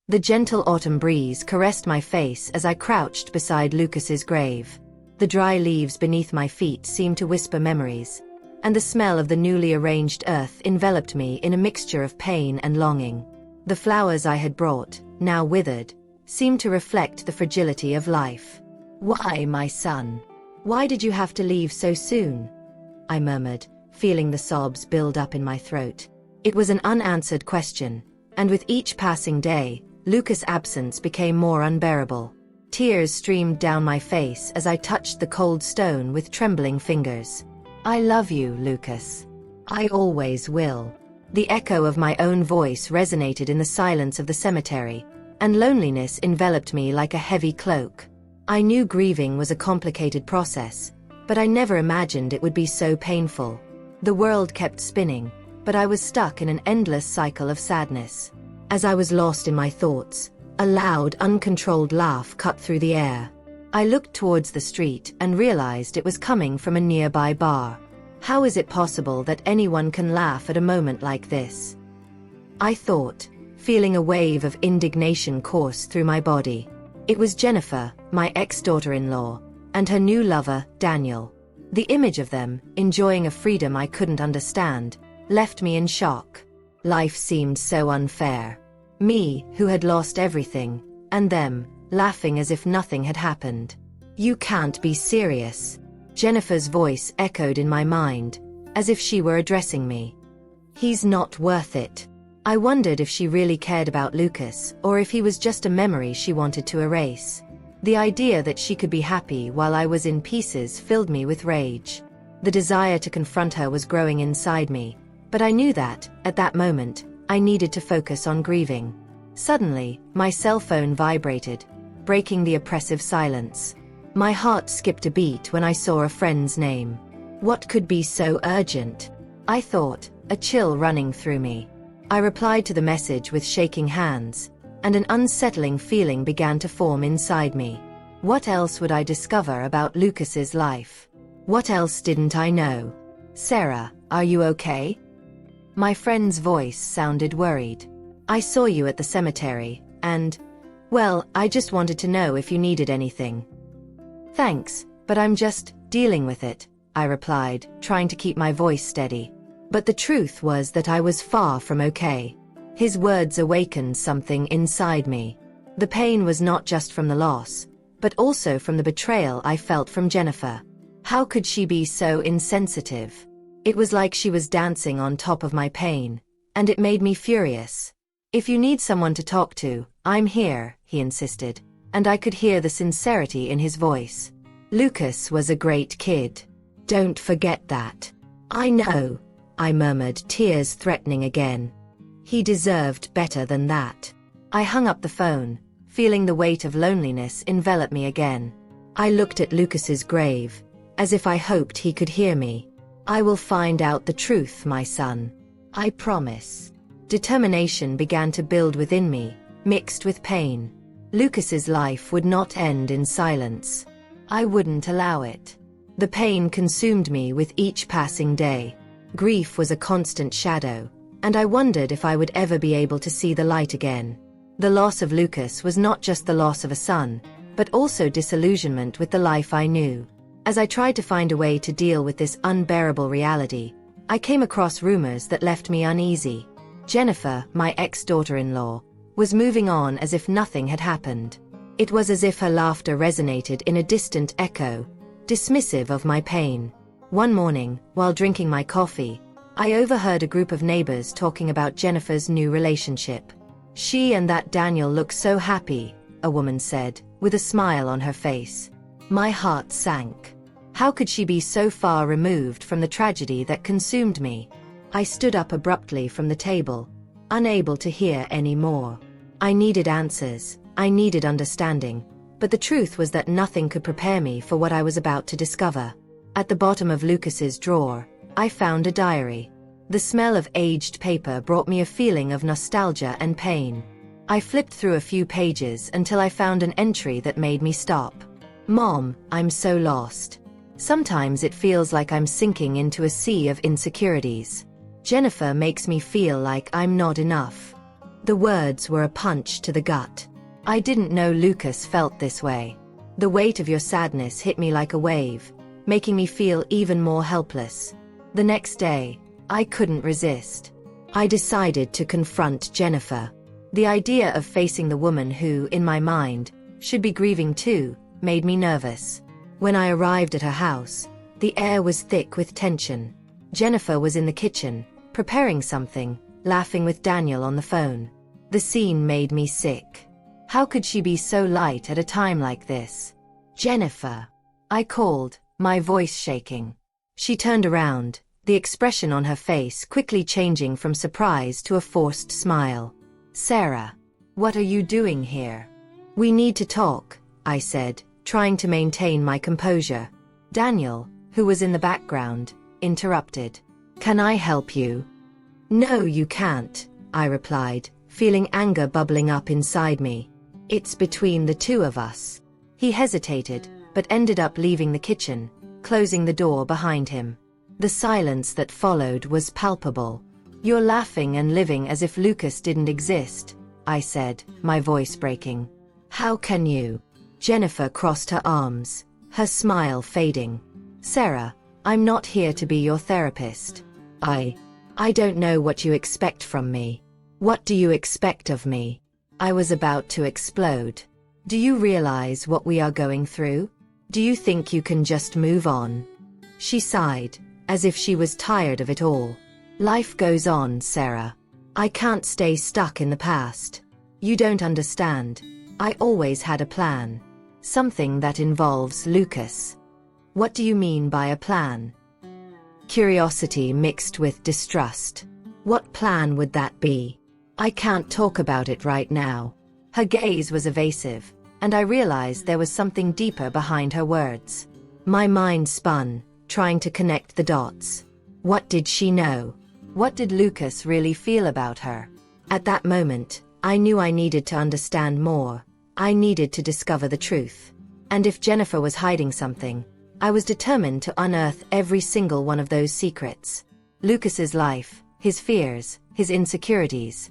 The gentle autumn breeze caressed my face as I crouched beside Lucas's grave. The dry leaves beneath my feet seemed to whisper memories, and the smell of the newly arranged earth enveloped me in a mixture of pain and longing. The flowers I had brought, now withered, seemed to reflect the fragility of life. "Why, my son? Why did you have to leave so soon?" I murmured, feeling the sobs build up in my throat. It was an unanswered question, and with each passing day, Lucas' absence became more unbearable. Tears streamed down my face as I touched the cold stone with trembling fingers. "I love you, Lucas. I always will." The echo of my own voice resonated in the silence of the cemetery, and loneliness enveloped me like a heavy cloak. I knew grieving was a complicated process, but I never imagined it would be so painful. The world kept spinning, but I was stuck in an endless cycle of sadness. As I was lost in my thoughts, a loud, uncontrolled laugh cut through the air. I looked towards the street and realized it was coming from a nearby bar. How is it possible that anyone can laugh at a moment like this? I thought, feeling a wave of indignation course through my body. It was Jennifer, my ex-daughter-in-law, and her new lover, Daniel. The image of them, enjoying a freedom I couldn't understand, left me in shock. Life seemed so unfair. Me, who had lost everything, and them, laughing as if nothing had happened. "You can't be serious." Jennifer's voice echoed in my mind, as if she were addressing me. "He's not worth it." I wondered if she really cared about Lucas, or if he was just a memory she wanted to erase. The idea that she could be happy while I was in pieces filled me with rage. The desire to confront her was growing inside me, but I knew that, at that moment, I needed to focus on grieving. Suddenly, my cell phone vibrated, breaking the oppressive silence. My heart skipped a beat when I saw a friend's name. What could be so urgent? I thought, a chill running through me. I replied to the message with shaking hands, and an unsettling feeling began to form inside me. What else would I discover about Lucas's life? What else didn't I know? "Sarah, are you okay?" My friend's voice sounded worried. "I saw you at the cemetery, and, well, I just wanted to know if you needed anything." "Thanks, but I'm just dealing with it," I replied, trying to keep my voice steady. But the truth was that I was far from okay. His words awakened something inside me. The pain was not just from the loss, but also from the betrayal I felt from Jennifer. How could she be so insensitive? It was like she was dancing on top of my pain, and it made me furious. "If you need someone to talk to, I'm here," he insisted, and I could hear the sincerity in his voice. "Lucas was a great kid. Don't forget that." "I know," I murmured, tears threatening again. "He deserved better than that." I hung up the phone, feeling the weight of loneliness envelop me again. I looked at Lucas's grave, as if I hoped he could hear me. "I will find out the truth, my son. I promise." Determination began to build within me, mixed with pain. Lucas's life would not end in silence. I wouldn't allow it. The pain consumed me with each passing day. Grief was a constant shadow, and I wondered if I would ever be able to see the light again. The loss of Lucas was not just the loss of a son, but also disillusionment with the life I knew. As I tried to find a way to deal with this unbearable reality, I came across rumors that left me uneasy. Jennifer, my ex-daughter-in-law, was moving on as if nothing had happened. It was as if her laughter resonated in a distant echo, dismissive of my pain. One morning, while drinking my coffee, I overheard a group of neighbors talking about Jennifer's new relationship. "She and that Daniel look so happy," a woman said, with a smile on her face. My heart sank. How could she be so far removed from the tragedy that consumed me? I stood up abruptly from the table, unable to hear any more. I needed answers, I needed understanding, but the truth was that nothing could prepare me for what I was about to discover. At the bottom of Lucas's drawer, I found a diary. The smell of aged paper brought me a feeling of nostalgia and pain. I flipped through a few pages until I found an entry that made me stop. "Mom, I'm so lost. Sometimes it feels like I'm sinking into a sea of insecurities. Jennifer makes me feel like I'm not enough. The words were a punch to the gut. I didn't know Lucas felt this way. The weight of your sadness hit me like a wave, making me feel even more helpless. The next day, I couldn't resist. I decided to confront Jennifer. The idea of facing the woman who, in my mind, should be grieving too, made me nervous. When I arrived at her house, the air was thick with tension. Jennifer was in the kitchen, preparing something, laughing with Daniel on the phone. The scene made me sick. How could she be so light at a time like this? Jennifer, I called, my voice shaking. She turned around, the expression on her face quickly changing from surprise to a forced smile. Sarah, what are you doing here? We need to talk, I said, trying to maintain my composure. Daniel, who was in the background, interrupted. Can I help you? No, you can't, I replied, feeling anger bubbling up inside me. It's between the two of us. He hesitated, but ended up leaving the kitchen, closing the door behind him. The silence that followed was palpable. You're laughing and living as if Lucas didn't exist, I said, my voice breaking. How can you? Jennifer crossed her arms, her smile fading. Sarah, I'm not here to be your therapist. I don't know what you expect from me. What do you expect of me? I was about to explode. Do you realize what we are going through? Do you think you can just move on? She sighed, as if she was tired of it all. Life goes on, Sarah. I can't stay stuck in the past. You don't understand. I always had a plan. Something that involves Lucas. What do you mean by a plan? Curiosity mixed with distrust. What plan would that be? I can't talk about it right now. Her gaze was evasive, and I realized there was something deeper behind her words. My mind spun, trying to connect the dots. What did she know? What did Lucas really feel about her? At that moment, I knew I needed to understand more. I needed to discover the truth. And if Jennifer was hiding something, I was determined to unearth every single one of those secrets. Lucas's life, his fears, his insecurities.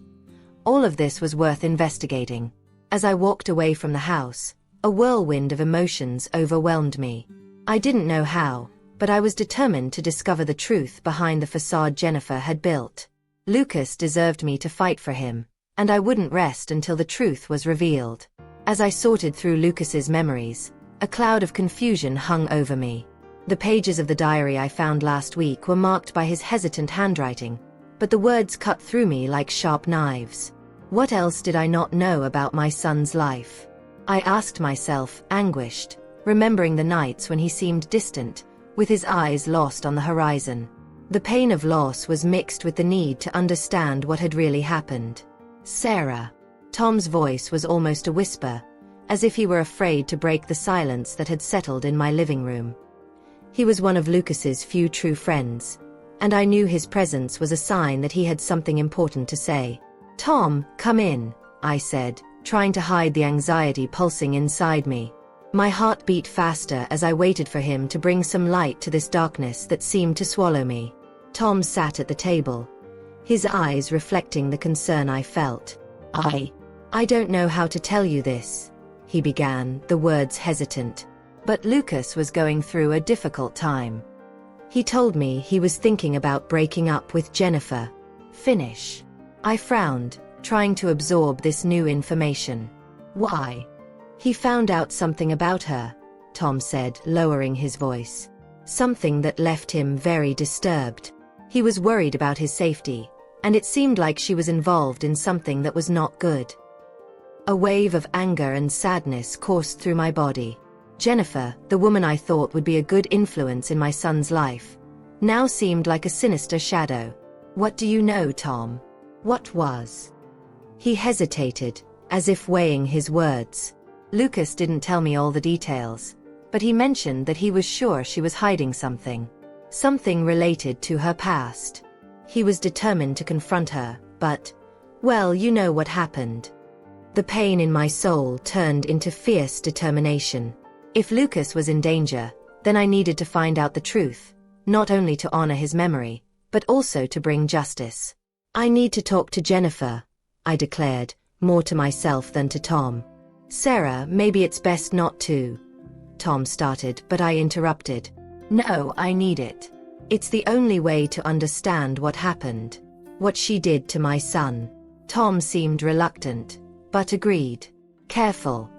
All of this was worth investigating. As I walked away from the house, a whirlwind of emotions overwhelmed me. I didn't know how, but I was determined to discover the truth behind the facade Jennifer had built. Lucas deserved me to fight for him, and I wouldn't rest until the truth was revealed. As I sorted through Lucas's memories, a cloud of confusion hung over me. The pages of the diary I found last week were marked by his hesitant handwriting, but the words cut through me like sharp knives. What else did I not know about my son's life? I asked myself, anguished, remembering the nights when he seemed distant, with his eyes lost on the horizon. The pain of loss was mixed with the need to understand what had really happened. Sarah. Tom's voice was almost a whisper, as if he were afraid to break the silence that had settled in my living room. He was one of Lucas's few true friends, and I knew his presence was a sign that he had something important to say. Tom, come in, I said, trying to hide the anxiety pulsing inside me. My heart beat faster as I waited for him to bring some light to this darkness that seemed to swallow me. Tom sat at the table, his eyes reflecting the concern I felt. I don't know how to tell you this, he began, the words hesitant. But Lucas was going through a difficult time. He told me he was thinking about breaking up with Jennifer. Finish. I frowned, trying to absorb this new information. Why? He found out something about her, Tom said, lowering his voice. Something that left him very disturbed. He was worried about his safety, and it seemed like she was involved in something that was not good. A wave of anger and sadness coursed through my body. Jennifer, the woman I thought would be a good influence in my son's life, now seemed like a sinister shadow. What do you know, Tom? What was? He hesitated, as if weighing his words. Lucas didn't tell me all the details, but he mentioned that he was sure she was hiding something. Something related to her past. He was determined to confront her, but, well, you know what happened. The pain in my soul turned into fierce determination. If Lucas was in danger, then I needed to find out the truth, not only to honor his memory, but also to bring justice. I need to talk to Jennifer, I declared, more to myself than to Tom. Sarah, maybe it's best not to. Tom started, but I interrupted. No, I need it. It's the only way to understand what happened. What she did to my son. Tom seemed reluctant, but agreed. Careful.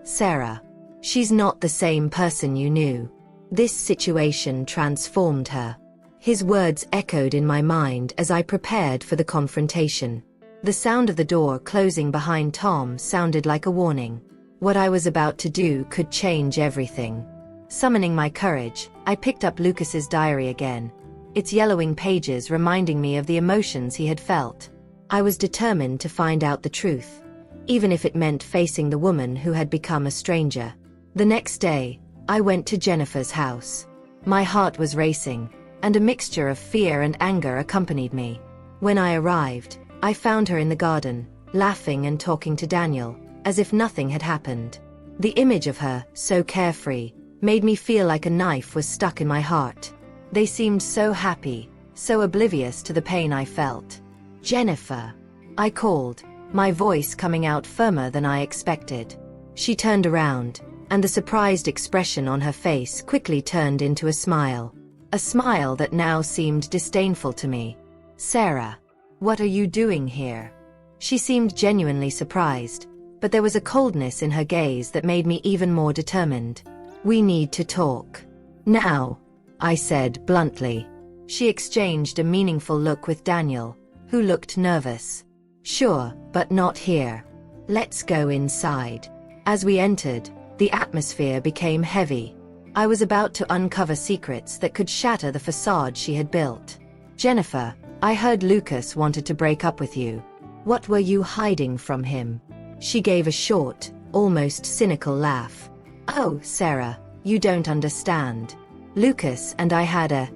Sarah. She's not the same person you knew. This situation transformed her. His words echoed in my mind as I prepared for the confrontation. The sound of the door closing behind Tom sounded like a warning. What I was about to do could change everything. Summoning my courage, I picked up Lucas's diary again, its yellowing pages reminding me of the emotions he had felt. I was determined to find out the truth, even if it meant facing the woman who had become a stranger. The next day, I went to Jennifer's house. My heart was racing, and a mixture of fear and anger accompanied me. When I arrived, I found her in the garden, laughing and talking to Daniel, as if nothing had happened. The image of her, so carefree, made me feel like a knife was stuck in my heart. They seemed so happy, so oblivious to the pain I felt. Jennifer, I called, my voice coming out firmer than I expected. She turned around, and the surprised expression on her face quickly turned into a smile. A smile that now seemed disdainful to me. Sarah, what are you doing here? She seemed genuinely surprised, but there was a coldness in her gaze that made me even more determined. We need to talk. Now, I said bluntly. She exchanged a meaningful look with Daniel, who looked nervous. Sure, but not here. Let's go inside. As we entered, the atmosphere became heavy. I was about to uncover secrets that could shatter the facade she had built. Jennifer, I heard Lucas wanted to break up with you. What were you hiding from him? She gave a short, almost cynical laugh. Oh, Sarah, you don't understand. Lucas and I had a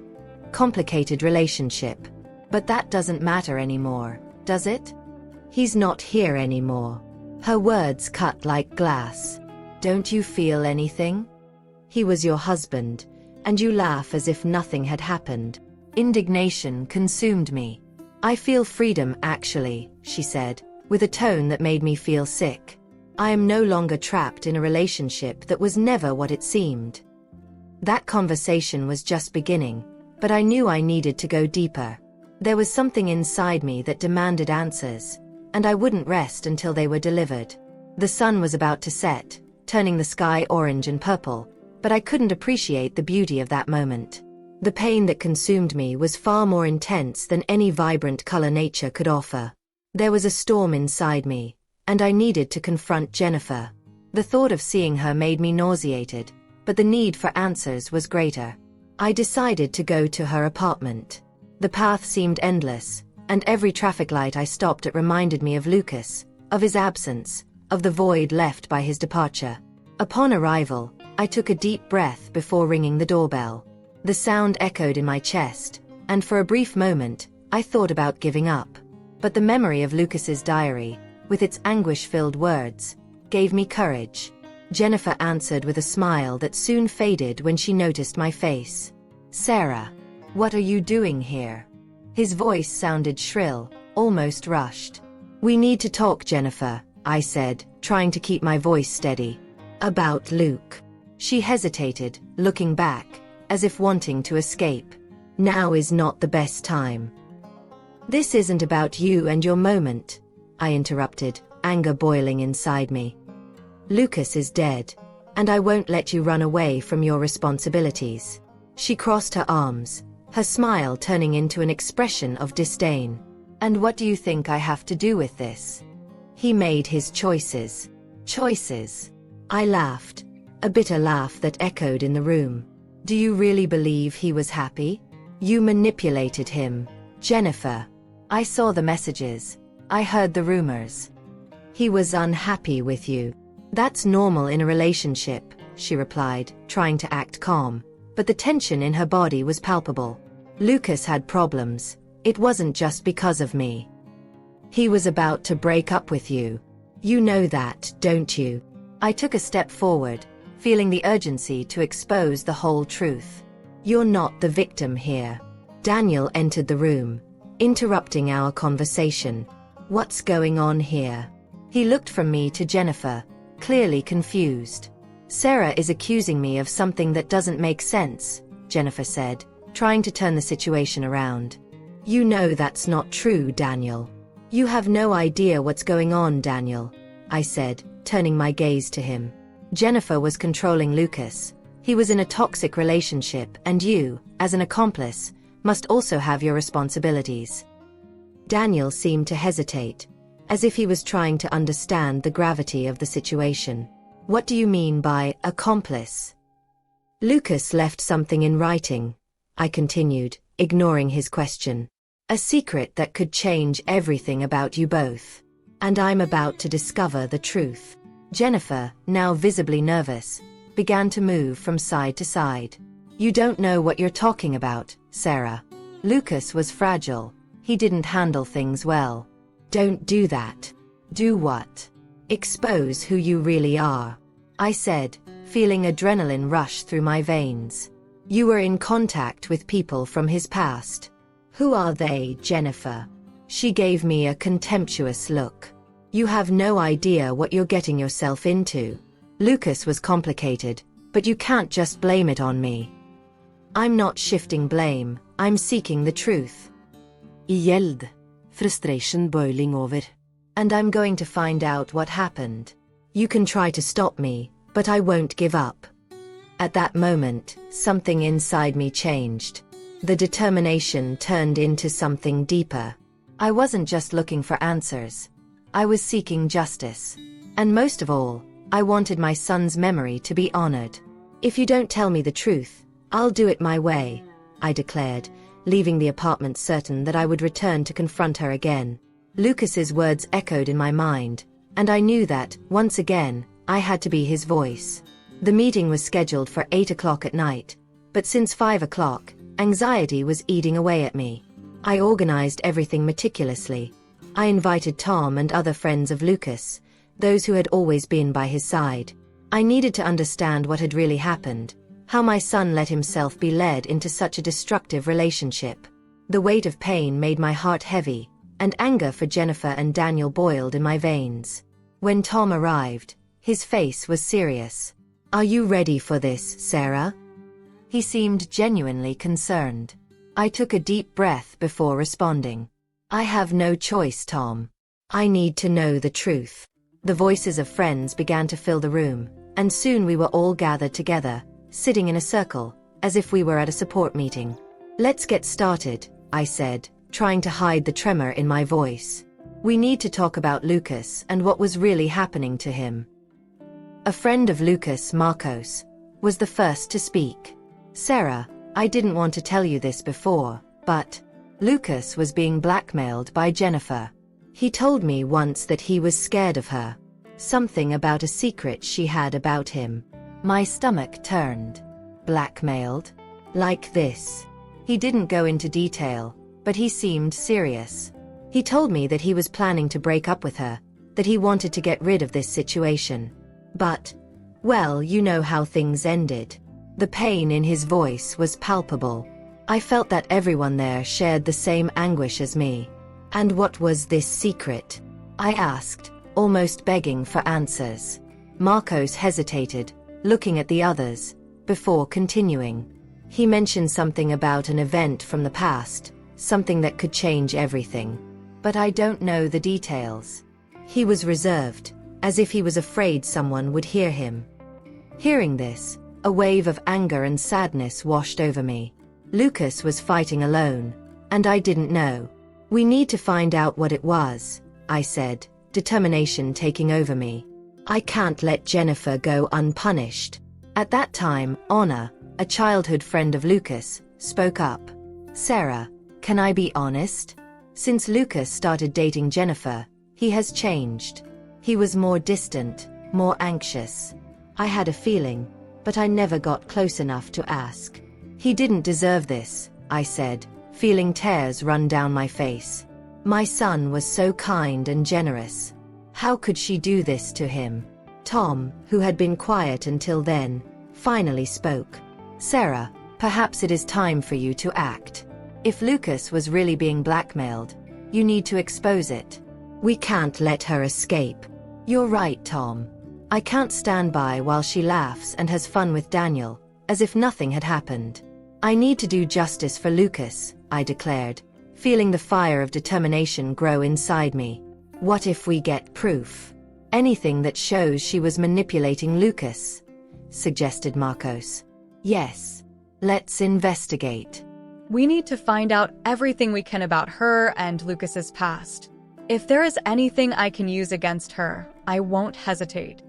complicated relationship. But that doesn't matter anymore, does it? He's not here anymore. Her words cut like glass. Don't you feel anything? He was your husband, and you laugh as if nothing had happened. Indignation consumed me. I feel freedom, actually, she said, with a tone that made me feel sick. I am no longer trapped in a relationship that was never what it seemed. That conversation was just beginning, but I knew I needed to go deeper. There was something inside me that demanded answers, and I wouldn't rest until they were delivered. The sun was about to set, turning the sky orange and purple, but I couldn't appreciate the beauty of that moment. The pain that consumed me was far more intense than any vibrant color nature could offer. There was a storm inside me, and I needed to confront Jennifer. The thought of seeing her made me nauseated, but the need for answers was greater. I decided to go to her apartment. The path seemed endless, and every traffic light I stopped at reminded me of Lucas, of his absence, of the void left by his departure. Upon arrival, I took a deep breath before ringing the doorbell. The sound echoed in my chest, and for a brief moment, I thought about giving up. But the memory of Lucas's diary, with its anguish-filled words, gave me courage. Jennifer answered with a smile that soon faded when she noticed my face. Sarah, what are you doing here? His voice sounded shrill, almost rushed. We need to talk, Jennifer, I said, trying to keep my voice steady. About Luke. She hesitated, looking back, as if wanting to escape. Now is not the best time. This isn't about you and your moment, I interrupted, anger boiling inside me. Lucas is dead, and I won't let you run away from your responsibilities. She crossed her arms, her smile turning into an expression of disdain. And what do you think I have to do with this? He made his choices. Choices. I laughed, a bitter laugh that echoed in the room. Do you really believe he was happy? You manipulated him, Jennifer. I saw the messages. I heard the rumors. He was unhappy with you. That's normal in a relationship, she replied, trying to act calm, but the tension in her body was palpable. Lucas had problems. It wasn't just because of me. He was about to break up with you. You know that, don't you? I took a step forward, feeling the urgency to expose the whole truth. You're not the victim here. Daniel entered the room, interrupting our conversation. What's going on here? He looked from me to Jennifer, clearly confused. Sarah is accusing me of something that doesn't make sense, Jennifer said, trying to turn the situation around. You know that's not true, Daniel. You have no idea what's going on, Daniel, I said, turning my gaze to him. Jennifer was controlling Lucas. He was in a toxic relationship, and you, as an accomplice, must also have your responsibilities. Daniel seemed to hesitate, as if he was trying to understand the gravity of the situation. What do you mean by accomplice? Lucas left something in writing, I continued, ignoring his question. A secret that could change everything about you both. And I'm about to discover the truth. Jennifer, now visibly nervous, began to move from side to side. You don't know what you're talking about, Sarah. Lucas was fragile. He didn't handle things well. Don't do that. Do what? Expose who you really are, I said, feeling adrenaline rush through my veins. You were in contact with people from his past. Who are they, Jennifer? She gave me a contemptuous look. You have no idea what you're getting yourself into. Lucas was complicated, but you can't just blame it on me. I'm not shifting blame, I'm seeking the truth. Gjeld. Frustration boiling over. And I'm going to find out what happened. You can try to stop me, but I won't give up. At that moment, something inside me changed. The determination turned into something deeper. I wasn't just looking for answers. I was seeking justice. And most of all, I wanted my son's memory to be honored. If you don't tell me the truth, I'll do it my way, I declared, leaving the apartment certain that I would return to confront her again. Lucas's words echoed in my mind, and I knew that, once again, I had to be his voice. The meeting was scheduled for 8 o'clock at night, but since 5 o'clock, anxiety was eating away at me. I organized everything meticulously. I invited Tom and other friends of Lucas, those who had always been by his side. I needed to understand what had really happened, how my son let himself be led into such a destructive relationship. The weight of pain made my heart heavy, and anger for Jennifer and Daniel boiled in my veins. When Tom arrived, his face was serious. Are you ready for this, Sarah? He seemed genuinely concerned. I took a deep breath before responding. I have no choice, Tom. I need to know the truth. The voices of friends began to fill the room, and soon we were all gathered together, sitting in a circle, as if we were at a support meeting. Let's get started, I said, trying to hide the tremor in my voice. We need to talk about Lucas and what was really happening to him. A friend of Lucas, Marcos, was the first to speak. Sarah, I didn't want to tell you this before, but Lucas was being blackmailed by Jennifer. He told me once that he was scared of her. Something about a secret she had about him. My stomach turned. Blackmailed? Like this. He didn't go into detail, but he seemed serious. He told me that he was planning to break up with her, that he wanted to get rid of this situation. But, well, you know how things ended. The pain in his voice was palpable. I felt that everyone there shared the same anguish as me. And what was this secret? I asked, almost begging for answers. Marcos hesitated, looking at the others, before continuing. He mentioned something about an event from the past, something that could change everything. But I don't know the details. He was reserved, as if he was afraid someone would hear him. Hearing this, a wave of anger and sadness washed over me. Lucas was fighting alone, and I didn't know. We need to find out what it was, I said, determination taking over me. I can't let Jennifer go unpunished. At that time, Anna, a childhood friend of Lucas, spoke up. Sarah, can I be honest? Since Lucas started dating Jennifer, he has changed. He was more distant, more anxious. I had a feeling, but I never got close enough to ask. He didn't deserve this, I said, feeling tears run down my face. My son was so kind and generous. How could she do this to him? Tom, who had been quiet until then, finally spoke. Sarah, perhaps it is time for you to act. If Lucas was really being blackmailed, you need to expose it. We can't let her escape. You're right, Tom. I can't stand by while she laughs and has fun with Daniel, as if nothing had happened. I need to do justice for Lucas, I declared, feeling the fire of determination grow inside me. What if we get proof? Anything that shows she was manipulating Lucas, suggested Marcos. Yes. Let's investigate. We need to find out everything we can about her and Lucas's past. If there is anything I can use against her, I won't hesitate.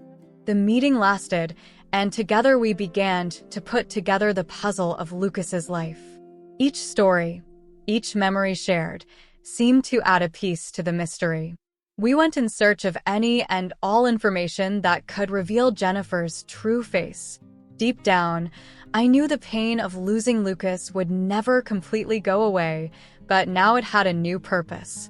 The meeting lasted, and together we began to put together the puzzle of Lucas's life. Each story, each memory shared, seemed to add a piece to the mystery. We went in search of any and all information that could reveal Jennifer's true face. Deep down, I knew the pain of losing Lucas would never completely go away, but now it had a new purpose.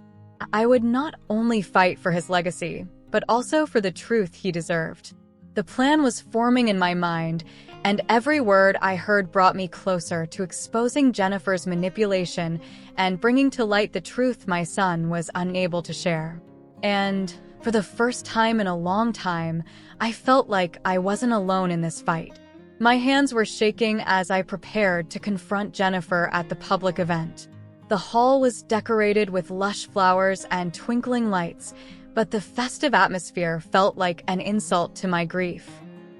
I would not only fight for his legacy, but also for the truth he deserved. The plan was forming in my mind, and every word I heard brought me closer to exposing Jennifer's manipulation and bringing to light the truth my son was unable to share. And for the first time in a long time, I felt like I wasn't alone in this fight. My hands were shaking as I prepared to confront Jennifer at the public event. The hall was decorated with lush flowers and twinkling lights, but the festive atmosphere felt like an insult to my grief.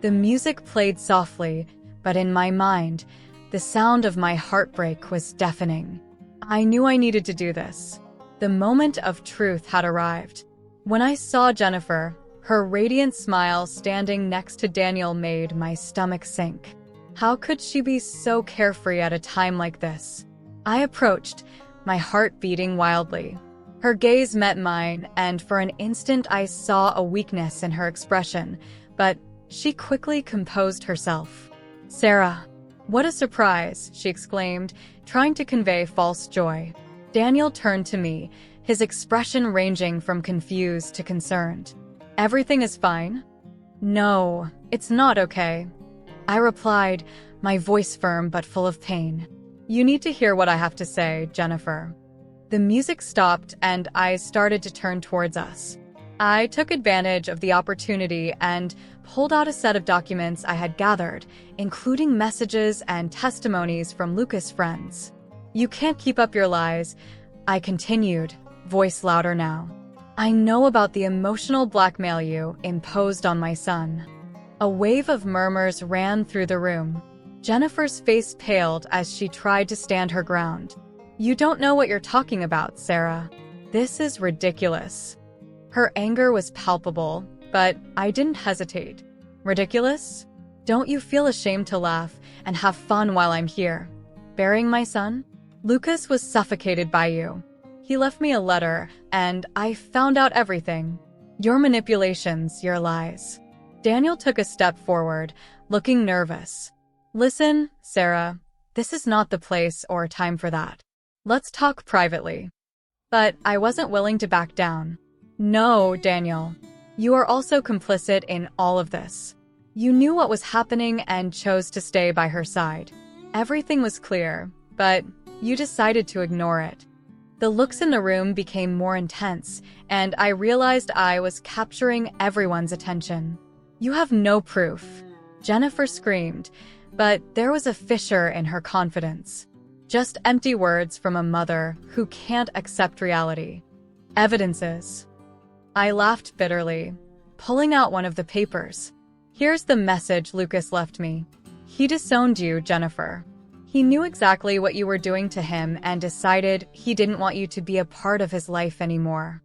The music played softly, but in my mind, the sound of my heartbreak was deafening. I knew I needed to do this. The moment of truth had arrived. When I saw Jennifer, her radiant smile standing next to Daniel made my stomach sink. How could she be so carefree at a time like this? I approached, my heart beating wildly. Her gaze met mine, and for an instant I saw a weakness in her expression, but she quickly composed herself. "Sarah, what a surprise," she exclaimed, trying to convey false joy. Daniel turned to me, his expression ranging from confused to concerned. "Everything is fine?" "No, it's not okay," I replied, my voice firm but full of pain. "You need to hear what I have to say, Jennifer." The music stopped and eyes started to turn towards us. I took advantage of the opportunity and pulled out a set of documents I had gathered, including messages and testimonies from Lucas' friends. "You can't keep up your lies," I continued, voice louder now. "I know about the emotional blackmail you imposed on my son." A wave of murmurs ran through the room. Jennifer's face paled as she tried to stand her ground. "You don't know what you're talking about, Sarah. This is ridiculous." Her anger was palpable, but I didn't hesitate. "Ridiculous? Don't you feel ashamed to laugh and have fun while I'm here? Burying my son? Lucas was suffocated by you. He left me a letter, and I found out everything. Your manipulations, your lies." Daniel took a step forward, looking nervous. "Listen, Sarah, this is not the place or time for that. Let's talk privately." But I wasn't willing to back down. "No, Daniel. You are also complicit in all of this. You knew what was happening and chose to stay by her side. Everything was clear, but you decided to ignore it." The looks in the room became more intense, and I realized I was capturing everyone's attention. "You have no proof," Jennifer screamed, but there was a fissure in her confidence. Just empty words from a mother who can't accept reality. "Evidences." I laughed bitterly, pulling out one of the papers. "Here's the message Lucas left me. He disowned you, Jennifer. He knew exactly what you were doing to him and decided he didn't want you to be a part of his life anymore."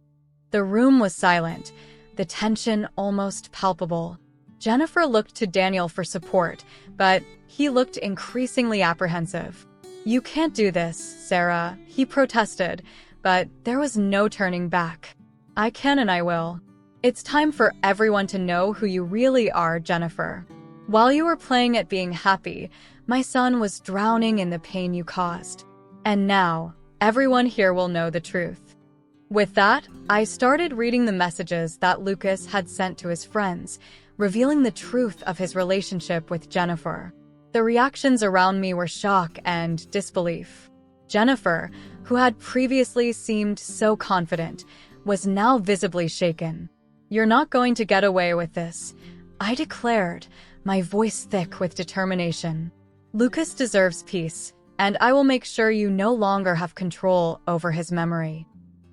The room was silent, the tension almost palpable. Jennifer looked to Daniel for support, but he looked increasingly apprehensive. "You can't do this, Sarah," he protested, but there was no turning back. "I can and I will. It's time for everyone to know who you really are, Jennifer. While you were playing at being happy, my son was drowning in the pain you caused. And now, everyone here will know the truth." With that, I started reading the messages that Lucas had sent to his friends, revealing the truth of his relationship with Jennifer. The reactions around me were shock and disbelief. Jennifer, who had previously seemed so confident, was now visibly shaken. "You're not going to get away with this," I declared, my voice thick with determination. "Lucas deserves peace, and I will make sure you no longer have control over his memory."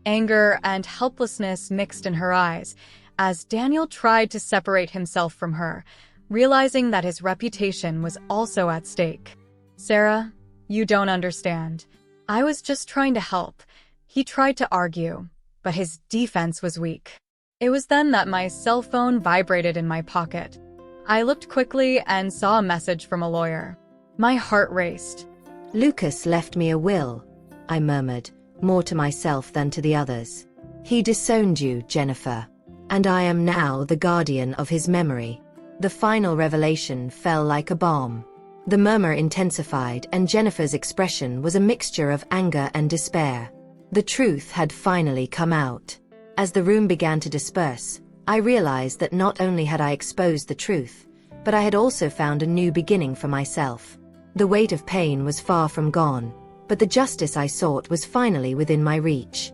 Anger and helplessness mixed in her eyes as Daniel tried to separate himself from her, realizing that his reputation was also at stake. "Sarah, you don't understand. I was just trying to help." He tried to argue, but his defense was weak. It was then that my cell phone vibrated in my pocket. I looked quickly and saw a message from a lawyer. My heart raced. "Lucas left me a will," I murmured, more to myself than to the others. "He disowned you, Jennifer. And I am now the guardian of his memory." The final revelation fell like a bomb. The murmur intensified, and Jennifer's expression was a mixture of anger and despair. The truth had finally come out. As the room began to disperse, I realized that not only had I exposed the truth, but I had also found a new beginning for myself. The weight of pain was far from gone, but the justice I sought was finally within my reach.